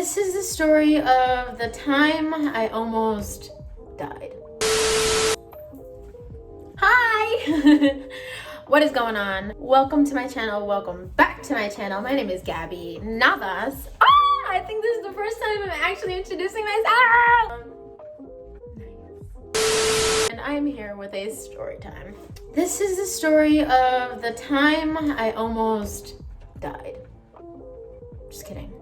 This is the story of the time I almost died. Hi! What is going on? Welcome to my channel. Welcome back to my channel. My name is Gabbi.g.navas. I think this is the first time I'm actually introducing myself. And I'm here with a story time. This is the story of the time I almost died. Just kidding.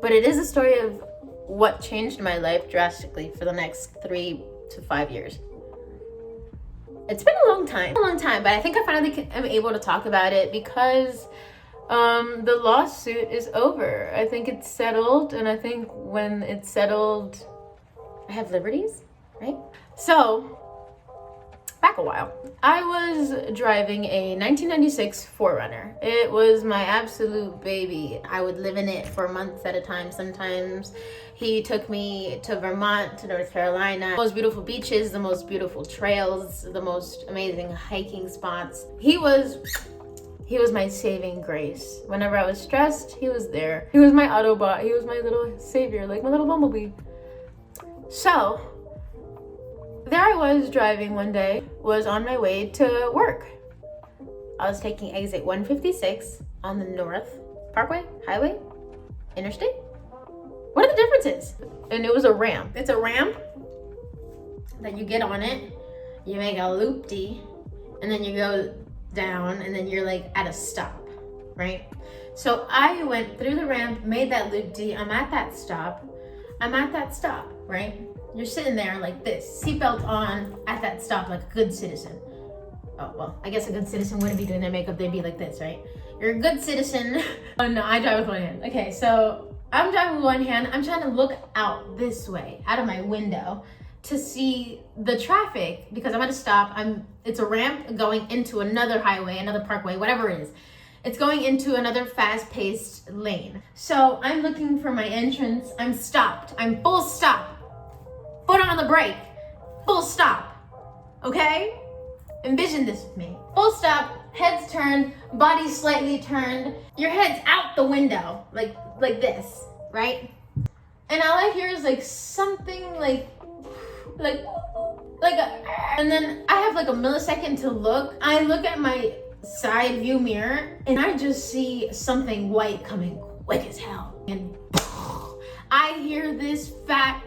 But it is a story of what changed my life drastically for the next 3 to 5 years. It's been a long time, but I think I finally am able to talk about it because the lawsuit is over. I think it's settled, and I think when it's settled, I have liberties, right? So, back a while. I was driving a 1996 4Runner. It was my absolute baby. I would live in it for months at a time sometimes. He took me to Vermont, to North Carolina. The most beautiful beaches, the most beautiful trails, the most amazing hiking spots. He was my saving grace. Whenever I was stressed, he was there. He was my Autobot. He was my little savior, like my little bumblebee. So, there I was driving one day, was on my way to work. I was taking exit 156 on the North Parkway, Highway, Interstate. What are the differences? And it was a ramp. It's a ramp that you get on it, you make a loop-de, and then you go down, and then you're like at a stop, right? So I went through the ramp, made that loop-de, I'm at that stop, right? You're sitting there like this, seatbelt on at that stop like a good citizen. Oh, well, I guess a good citizen wouldn't be doing their makeup, they'd be like this, right? You're a good citizen. Oh no, I drive with one hand. Okay, so I'm driving with one hand. I'm trying to look out this way, out of my window, to see the traffic because I'm at a stop. It's a ramp going into another highway, another parkway, whatever it is. It's going into another fast-paced lane. So I'm looking for my entrance. I'm stopped. I'm full stop. Foot on the brake, full stop, okay? Envision this with me. Full stop, head's turned, body slightly turned, your head's out the window, like this, right? And all I hear is like something like and then I have like a millisecond to look. I look at my side view mirror and I just see something white coming quick as hell. And I hear this fat,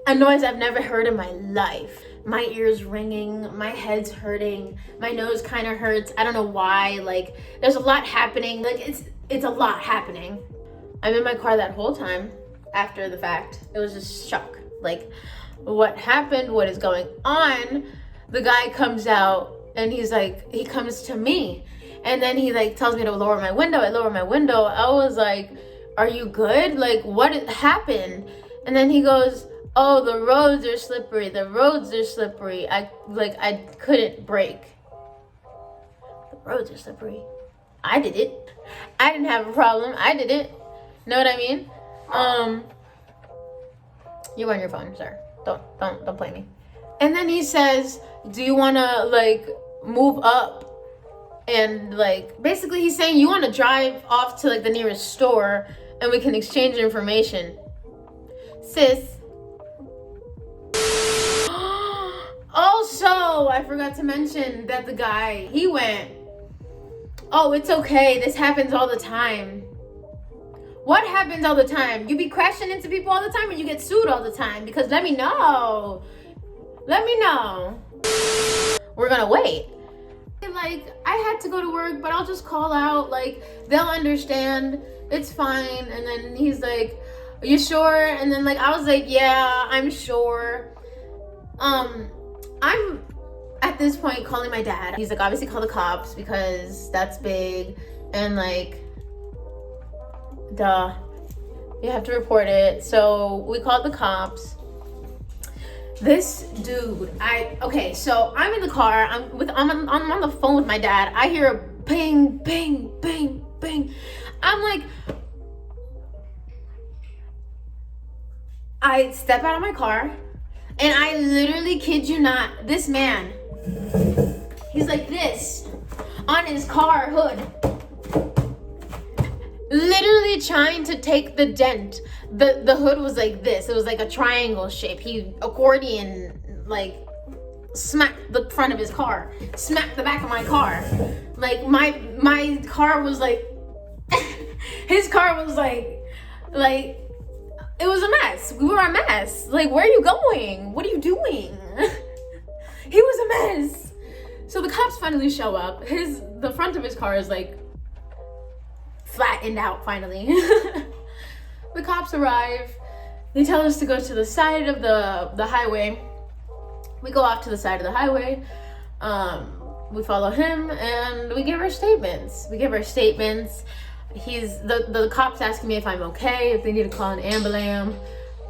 a noise I've never heard in my life. My ears ringing, my head's hurting, my nose kind of hurts. I don't know why. Like, there's a lot happening. Like, it's a lot happening. I'm in my car that whole time after the fact. It was just shock. Like, what happened? What is going on? The guy comes out and he's like, he comes to me. And then he like tells me to lower my window. I lower my window. I was like, are you good? Like, what happened? And then he goes, oh, the roads are slippery. The roads are slippery. I couldn't brake. The roads are slippery. I did it. I didn't have a problem. I did it. Know what I mean? You on your phone, sir. Don't play me. And then he says, do you wanna like move up? And like, basically he's saying you wanna drive off to like the nearest store and we can exchange information. Sis. Also, I forgot to mention that the guy, he went, oh, it's okay. This happens all the time. What happens all the time? You be crashing into people all the time or you get sued all the time? Because let me know. Let me know. We're gonna wait. Like, I had to go to work, but I'll just call out. Like, they'll understand. It's fine. And then he's like, are you sure? And then like, I was like, yeah, I'm sure. I'm at this point calling my dad. He's like, obviously call the cops because that's big. And like, duh, you have to report it. So we called the cops. This dude, so I'm in the car. I'm on the phone with my dad. I hear a bang, bang, bang, bang. I'm like, I step out of my car and I literally kid you not, this man, he's like this on his car hood. literally trying to take the dent. The hood was like this. It was like a triangle shape. He accordion like smacked the front of his car, smacked the back of my car. Like my car was like his car was like it was a mess. We were a mess. Like, where are you going? What are you doing? He was a mess. So the cops finally show up. The front of his car is like flattened out finally. The cops arrive. They tell us to go to the side of the highway. We go off to the side of the highway. We follow him and we give our statements. The cops asking me if I'm okay, if they need to call an ambulance.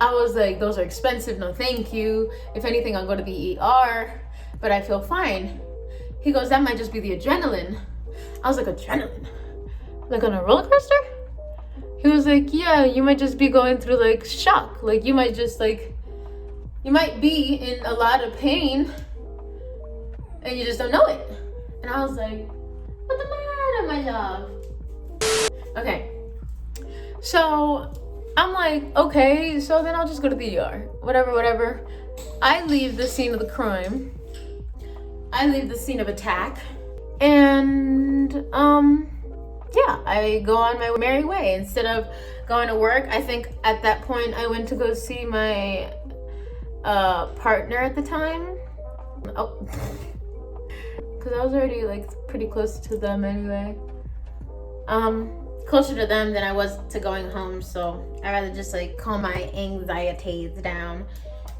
I was like, those are expensive, no thank you. If anything, I'll go to the ER, but I feel fine. He goes, that might just be the adrenaline. I was like, adrenaline? Like on a roller coaster? He was like, yeah, you might just be going through like shock. Like you might be in a lot of pain and you just don't know it. And I was like, what the matter, my love? Okay, so I'm like, okay, so then I'll just go to the ER. Whatever. I leave the scene of the crime. I leave the scene of attack. And, yeah, I go on my merry way. Instead of going to work, I think at that point I went to go see my partner at the time. Oh, because I was already like pretty close to them anyway. Closer to them than I was to going home, so I'd rather just like calm my anxieties down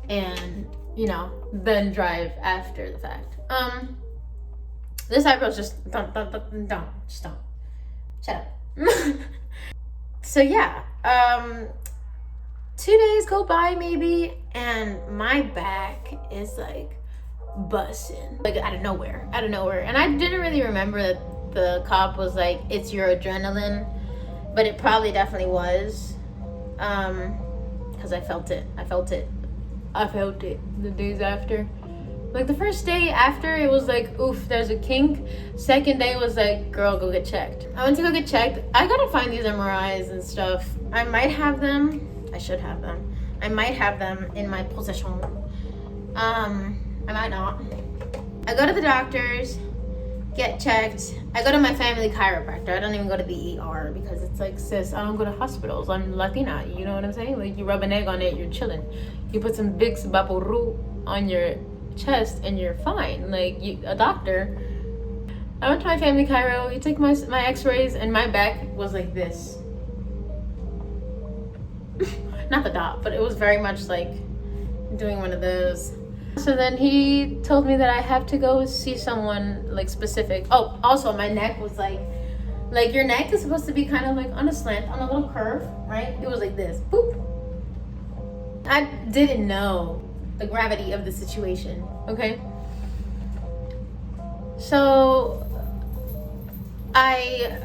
and, you know, then drive after the fact. This eyebrow's just don't. Shut up. So yeah, 2 days go by maybe, and my back is like busting, like out of nowhere. And I didn't really remember that the cop was like, it's your adrenaline, but it probably definitely was, because I felt it the days after. Like the first day after, it was like, oof, there's a kink. Second day was like, girl, go get checked. I went to go get checked. I gotta find these MRIs and stuff. I might have them. I should have them. I might have them in my possession. I might not. I go to the doctors, get checked. I go to my family chiropractor. I don't even go to the ER because it's like, sis, I don't go to hospitals. I'm Latina, you know what I'm saying? Like, you rub an egg on it, you're chilling. You put some Vicks Vaporub on your chest and you're fine. Like, a doctor. I went to my family chiro. He took my x-rays and my back was like this. Not the dot, but it was very much like doing one of those. So then he told me that I have to go see someone like specific. Oh, also my neck was like your neck is supposed to be kind of like on a slant, on a little curve, right? It was like this, boop. I didn't know the gravity of the situation, okay? So I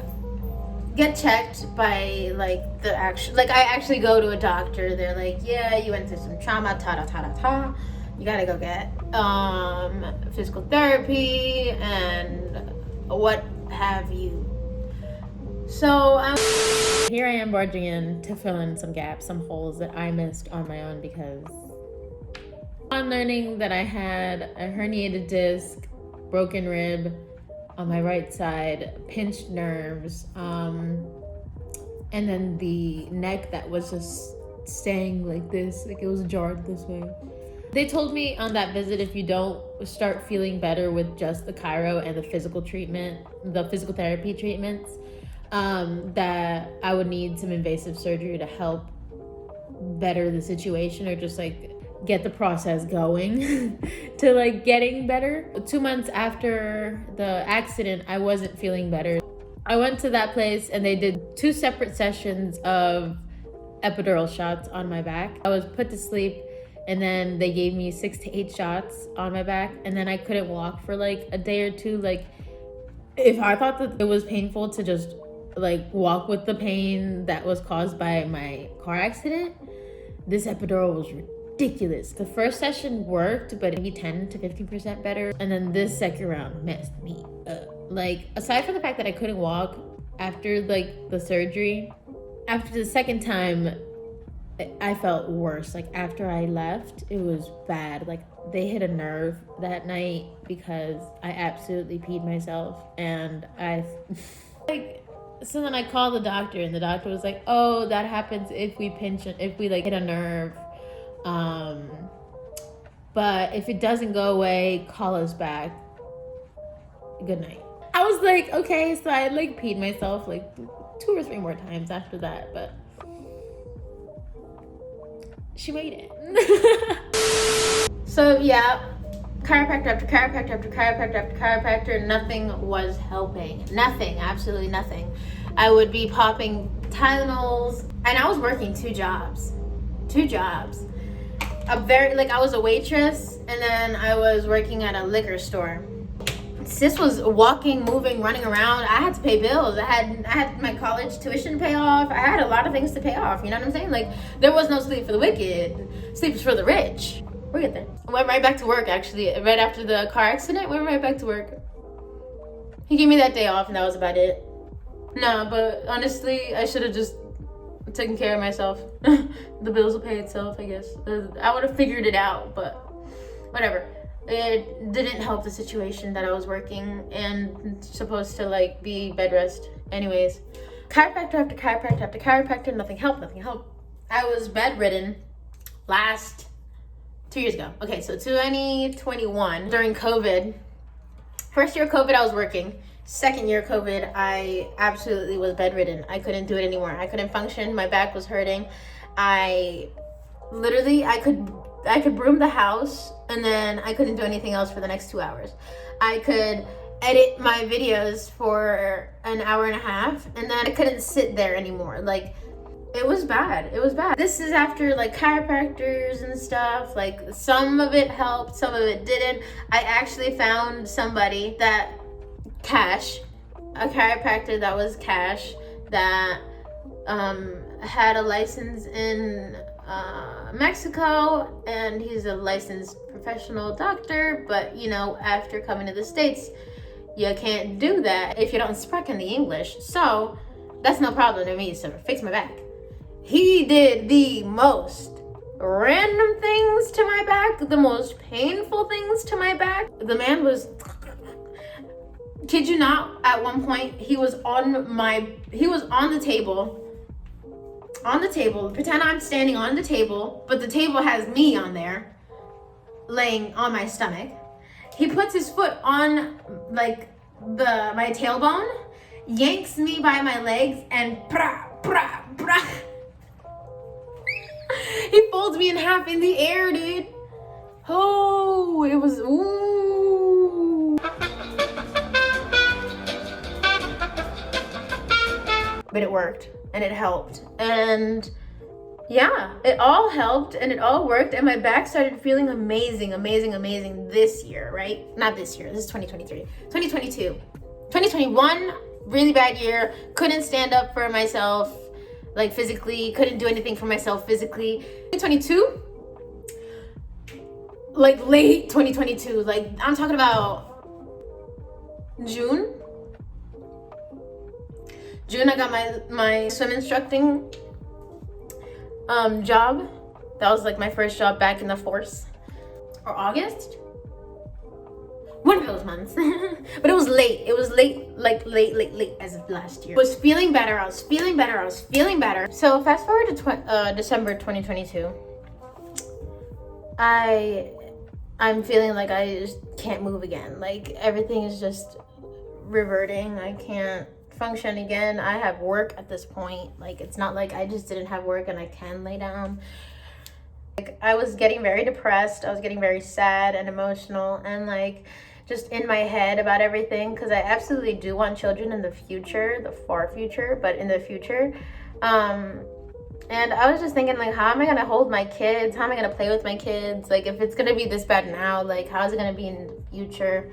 get checked by like I actually go to a doctor. They're like, yeah, you went through some trauma, ta. You gotta go get physical therapy and what have you. So here I am barging in to fill in some gaps, some holes that I missed on my own, because I'm learning that I had a herniated disc, broken rib on my right side, pinched nerves, and then the neck that was just staying like this, like it was jarred this way. They told me on that visit, if you don't start feeling better with just the chiro and the physical treatment, the physical therapy treatments, that I would need some invasive surgery to help better the situation, or just like get the process going to like getting better. 2 months after the accident, I wasn't feeling better. I went to that place and they did 2 separate sessions of epidural shots on my back. I was put to sleep, and then they gave me 6 to 8 shots on my back, and then I couldn't walk for like a day or 2. Like, if I thought that it was painful to just like walk with the pain that was caused by my car accident, this epidural was ridiculous. The first session worked, but maybe 10 to 15% better, and then this second round messed me up. Like, aside from the fact that I couldn't walk after like the surgery, After the second time, I felt worse. Like after I left, it was bad. Like they hit a nerve that night because I absolutely peed myself, and I like. So then I called the doctor, and the doctor was like, "Oh, that happens if we like hit a nerve. But if it doesn't go away, call us back. Good night." I was like, okay, so I like peed myself like 2 or 3 more times after that, but she made it. So yeah, chiropractor after chiropractor after chiropractor after chiropractor, nothing was helping. Nothing, absolutely nothing. I would be popping Tylenols, and I was working 2 jobs. I was a waitress, and then I was working at a liquor store. Sis was walking, moving, running around. I had to pay bills. I had my college tuition to pay off. I had a lot of things to pay off. You know what I'm saying? Like, there was no sleep for the wicked. Sleep is for the rich. We'll get there. I went right back to work, actually. Right after the car accident, went right back to work. He gave me that day off, and that was about it. No, but honestly, I should have just taken care of myself. The bills will pay itself, I guess. I would have figured it out, but whatever. It didn't help the situation that I was working and supposed to like be bed rest. Anyways, chiropractor after chiropractor after chiropractor, nothing helped. I was bedridden last 2 years ago. Okay, so 2021 during COVID. First year of COVID, I was working. Second year of COVID, I absolutely was bedridden. I couldn't do it anymore. I couldn't function. My back was hurting. I could broom the house, and then I couldn't do anything else for the next 2 hours. I could edit my videos for an hour and a half, and then I couldn't sit there anymore. Like, it was bad. This is after like chiropractors and stuff. Like, some of it helped, some of it didn't. I actually found somebody that a chiropractor that was cash, that had a license in Mexico, and he's a licensed professional doctor, but you know, after coming to the States, you can't do that if you don't speak in the English. So that's no problem to me, so fix my back. He did the most random things to my back, the most painful things to my back. The man was, kid you not, at one point he was on the table. Pretend I'm standing on the table, but the table has me on there, laying on my stomach. He puts his foot on like my tailbone, yanks me by my legs, and he folds me in half in the air, dude. Oh, it was ooh. But it worked. And it helped, and yeah, it all helped and it all worked, and my back started feeling amazing this year, right? Not this year, this is 2023. 2021, really bad year. Couldn't stand up for myself, like physically, couldn't do anything for myself physically. 2022, like late 2022, like I'm talking about June, I got my swim instructing job. That was like my first job back in the force. Or August? One of those months. But it was late. It was late as of last year. I was feeling better. So fast forward to December 2022. I'm feeling like I just can't move again. Like everything is just reverting. I can't function again. I have work at this point. Like, it's not like I just didn't have work and I can lay down. Like, I was getting very depressed. I was getting very sad and emotional and like just in my head about everything, because I absolutely do want children in the future, the far future, but in the future. And I was just thinking, like, how am I gonna hold my kids? How am I gonna play with my kids? Like, if it's gonna be this bad now, like, how is it gonna be in the future?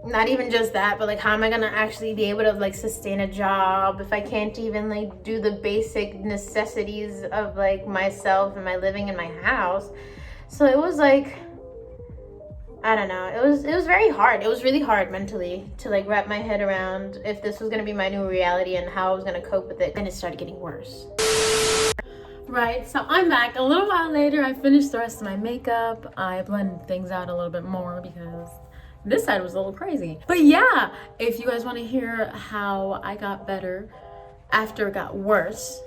Not even just that, but like, how am I gonna actually be able to like sustain a job if I can't even like do the basic necessities of like myself and my living in my house? So it was like I don't know. It was very hard. It was really hard mentally to like wrap my head around if this was gonna be my new reality and how I was gonna cope with it. And it started getting worse. Right, so I'm back. A little while later, I finished the rest of my makeup. I blended things out a little bit more because this side was a little crazy. But yeah, if you guys want to hear how I got better after it got worse,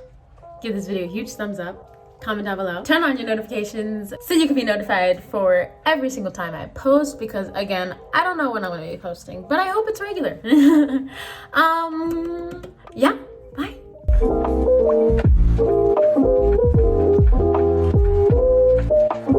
give this video a huge thumbs up. Comment down below. Turn on your notifications so you can be notified for every single time I post, because again, I don't know when I'm going to be posting, but I hope it's regular. Yeah, bye.